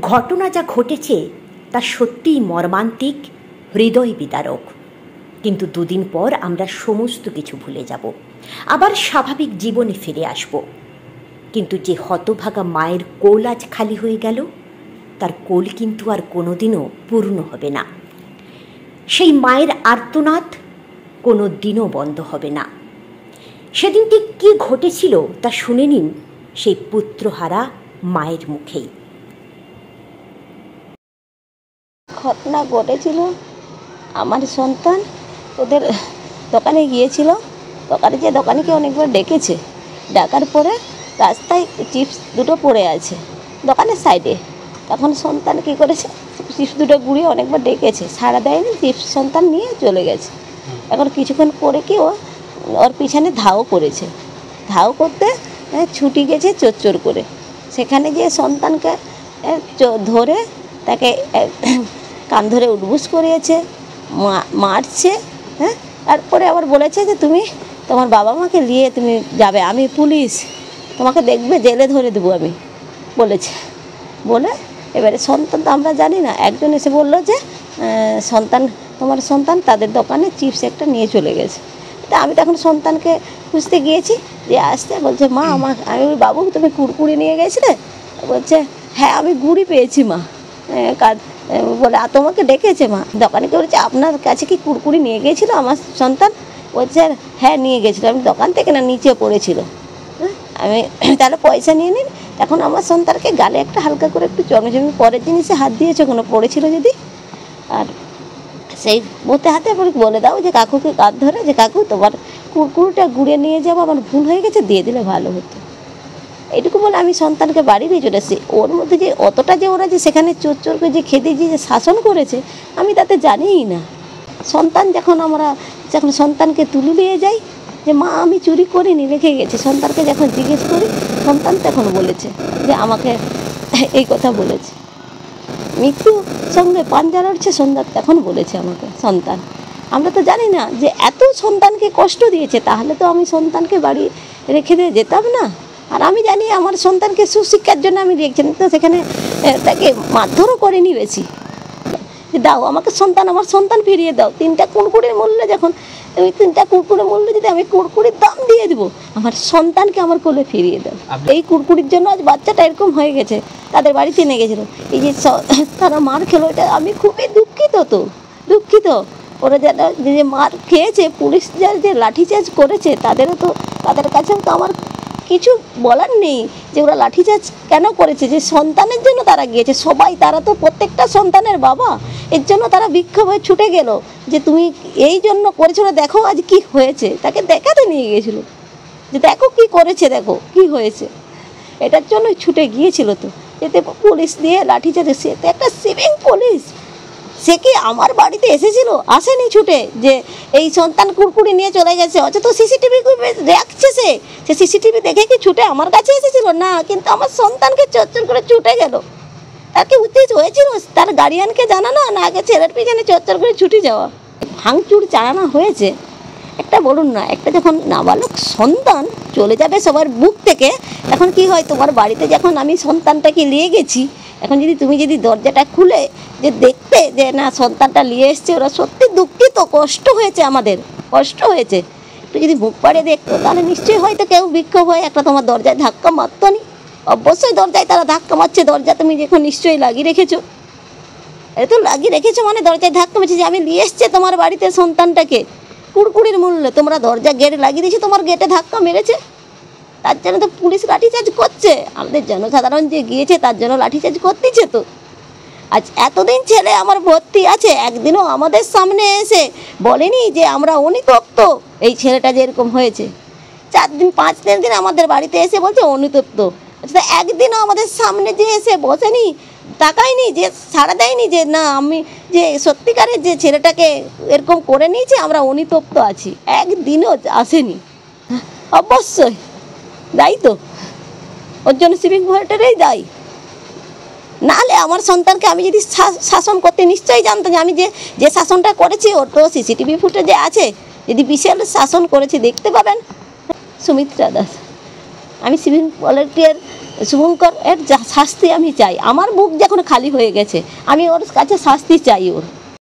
ঘটনা যা ঘটেছে তা সত্যিই মর্মান্তিক, হৃদয় বিদারক। কিন্তু দুদিন পর আমরা সমস্ত কিছু ভুলে যাব, আবার স্বাভাবিক জীবনে ফিরে আসব। কিন্তু যে হতভাগা মায়ের কোল আজ খালি হয়ে গেল, তার কোল কিন্তু আর কোনোদিনও পূর্ণ হবে না। সেই মায়ের আর্তনাদ কোনো দিনও বন্ধ হবে না। সেদিন ঠিক কী ঘটেছিল তা শুনে নিন সেই পুত্রহারা মায়ের মুখেই। ঘটনা ঘটেছিল, আমার সন্তান ওদের দোকানে গিয়েছিল। দোকানে যে দোকানিকে অনেকবার ডেকেছে, ডাকার পরে রাস্তায় চিপস দুটো পড়ে আছে দোকানের সাইডে। তখন সন্তান কী করেছে, চিপস দুটো গুঁড়িয়ে অনেকবার ডেকেছে, সাড়া দেয়নি, চিপস সন্তান নিয়ে চলে গেছে। এখন কিছুক্ষণ পরে কি ওর পিছনে ধাও করেছে, ধাও করতে ছুটি গেছে চোর করে। সেখানে যে সন্তানকে ধরে তাকে কান ধরে উঠবুস করিয়েছে, মারছে। তারপরে আবার বলেছে যে তুমি তোমার বাবা মাকে নিয়ে তুমি যাবে, আমি পুলিশ, তোমাকে দেখবে, জেলে ধরে দেবো আমি, বলেছে। বলে এবারে সন্তান তো আমরা জানি না, একজন এসে বললো যে তোমার সন্তান তাদের দোকানে চিপস একটা নিয়ে চলে গেছে। তা আমি তখন সন্তানকে খুঁজতে গিয়েছি, যে আসতে বলছে মা আমি বাবু তুমি কুড়কুড়ি নিয়ে গেছিলে? বলছে হ্যাঁ আমি গুড়ি পেয়েছি মা। বলে তোমাকে ডেকেছে মা? দোকানিকে বলছে আপনার কাছে কি কুড়কুড়ি নিয়ে গিয়েছিল আমার সন্তান? বলছে হ্যাঁ নিয়ে গেছিলো, আমি দোকান থেকে না নিচে পড়েছিল, আমি তাহলে পয়সা নিয়ে নিন। এখন আমার সন্তানকে গালে একটা হালকা করে একটু জন্মজমি পরের জিনিসে হাত দিয়েছে কোনো পড়েছিল যদি, আর সেই মতে হাতে বলে দাও যে কাকুকে কাঁধ ধরে, যে কাকু তোমার কুড়কুড়িটা গুঁড়ে নিয়ে যাবো, আমার ভুল হয়ে গেছে, দিয়ে দিলে ভালো হতো। এইটুকু বলে আমি সন্তানকে বাড়ি নিয়ে চলে এসেছি। ওর মধ্যে যে অতটা যে ওরা যে সেখানে চোরকে যে খেতে যে শাসন করেছে আমি তাতে জানিই না। সন্তান যখন সন্তানকে তুলে নিয়ে যাই যে মা আমি চুরি করিনি, রেখে গেছি, সন্তানকে যখন জিজ্ঞেস করি সন্তান তখন বলেছে যে আমাকে এই কথা বলেছে, মৃত্যুর সঙ্গে পাঞ্জা লড়ছে সন্তান, তখন বলেছে আমাকে সন্তান। আমরা তো জানি না যে এত সন্তানকে কষ্ট দিয়েছে, তাহলে তো আমি সন্তানকে বাড়ি রেখে দিয়ে যেতাম না। আর আমি জানি আমার সন্তানকে সুশিক্ষার জন্য আমি রেখেছি, তো সেখানে তাকে মারধরও করিনি বেশি। দাও আমাকে আমার সন্তান ফিরিয়ে দাও। 3টা কুড়কুড়ির মূল্যে যখন ওই 3টা কুড়কুড়ির মূল্যে যদি আমি কুড়কুড়ির দাম দিয়ে দেবো, আমার সন্তানকে আমার কোলে ফিরিয়ে দাও। এই কুড়কুড়ির জন্য আজ বাচ্চাটা এরকম হয়ে গেছে, তাদের বাড়িতে নিয়ে গেছিলো, এই যে তারা মার খেলো, এটা আমি খুবই দুঃখিত। ওরা যারা যে মার খেয়েছে, পুলিশ যারা যে লাঠিচার্জ করেছে, তাদের কাছেও তো আমার কিছু বলার নেই যে ওরা লাঠিচার্জ কেন করেছে। যে সন্তানের জন্য তারা গিয়েছে, সবাই, তারা তো প্রত্যেকটা সন্তানের বাবা, এর জন্য তারা বিক্ষোভ হয়ে ছুটে গেল যে তুমি এই জন্য করেছিল, দেখো আজ কি হয়েছে। তাকে দেখাতে নিয়ে গিয়েছিল যে দেখো কি করেছে, দেখো কি হয়েছে, এটার জন্য ছুটে গিয়েছিল। তো এতে পুলিশ দিয়ে লাঠিচার্জ, সে তো একটা সিভিং পুলিশ, সে কি আমার বাড়িতে এসেছিল? আসেনি ছুটে যে এই সন্তান কুড়কুড়ি নিয়ে চলে গেছে, অথচ সিসিটিভি রাখছে, সে সিসিটিভি দেখে কি ছুটে আমার কাছে এসেছিল? না, কিন্তু আমার সন্তানকে চচ্চর করে ছুটে গেল। তার কি উচিত হয়েছিল তার গার্ডিয়ানকে জানানো, না আগে ছেলের পিছনে চচ্চর করে ছুটে যাওয়া? ভাঙচুর চালানো হয়েছে। একটা বলুন না, একটা যখন নাবালক সন্তান চলে যাবে সবার বুক থেকে, এখন কি হয়, তোমার বাড়িতে যখন আমি সন্তানটাকে নিয়ে গেছি, এখন তুমি যদি দরজাটা খুলে যে দেখতে যে না সন্তানটা নিয়ে এসছে, ওরা সত্যি দুঃখিত, কষ্ট হয়েছে, আমাদের কষ্ট হয়েছে, একটু যদি মুখ পাড়িয়ে দেখতো, তাহলে নিশ্চয়ই হয়তো কেউ বিক্ষোভ হয়ে একটা তোমার দরজায় ধাক্কা মারতো নি। অবশ্যই দরজায় তারা ধাক্কা মারছে, দরজা তুমি যখন নিশ্চয়ই লাগিয়ে রেখেছো, তো লাগিয়ে রেখেছো মানে দরজায় ধাক্কা মারছে যে আমি নিয়ে এসছে তোমার বাড়িতে সন্তানটাকে, কুড়কুড়ির মূল্যে তোমরা দরজা গেট লাগিয়ে দিয়েছো, তোমার গেটে ধাক্কা মেরেছে, তার জন্য তো পুলিশ লাঠিচার্জ করছে। আমাদের জনসাধারণ যে গিয়েছে তার জন্য লাঠিচার্জ করতেছে। তো আজ এতদিন ছেলে আমার ভর্তি আছে, একদিনও আমাদের সামনে এসে বলেনি যে আমরা অনুতপ্ত এই ছেলেটা যে এরকম হয়েছে। 4 দিন 5 দিন আমাদের বাড়িতে এসে বলছে অনুতপ্ত, একদিনও আমাদের সামনে যে এসে বসেনি, তাকায়নি, যে ছাড়া দেয়নি যে না আমি যে সত্যিকারের যে ছেলেটাকে এরকম করে নিয়েছে আমরা অনুতপ্ত আছি, একদিনও আসেনি। অবশ্যই দায়ী তো, ওর জন্য সিভিক ভলেন্টিয়ারই দায়ী। নাহলে আমার সন্তানকে আমি যদি শাসন করতে নিশ্চয়ই জানতাম যে আমি যে শাসনটা করেছি, ওর তো সিসিটিভি ফুটেজে আছে, যদি বিশাল শাসন করেছি দেখতে পাবেন। সুমিত্রা দাস, আমি সিভিক ভলেন্টিয়ার শুভঙ্কর এর শাস্তি আমি চাই। আমার বুক যখন খালি হয়ে গেছে, আমি ওর কাছে শাস্তি চাই ওর।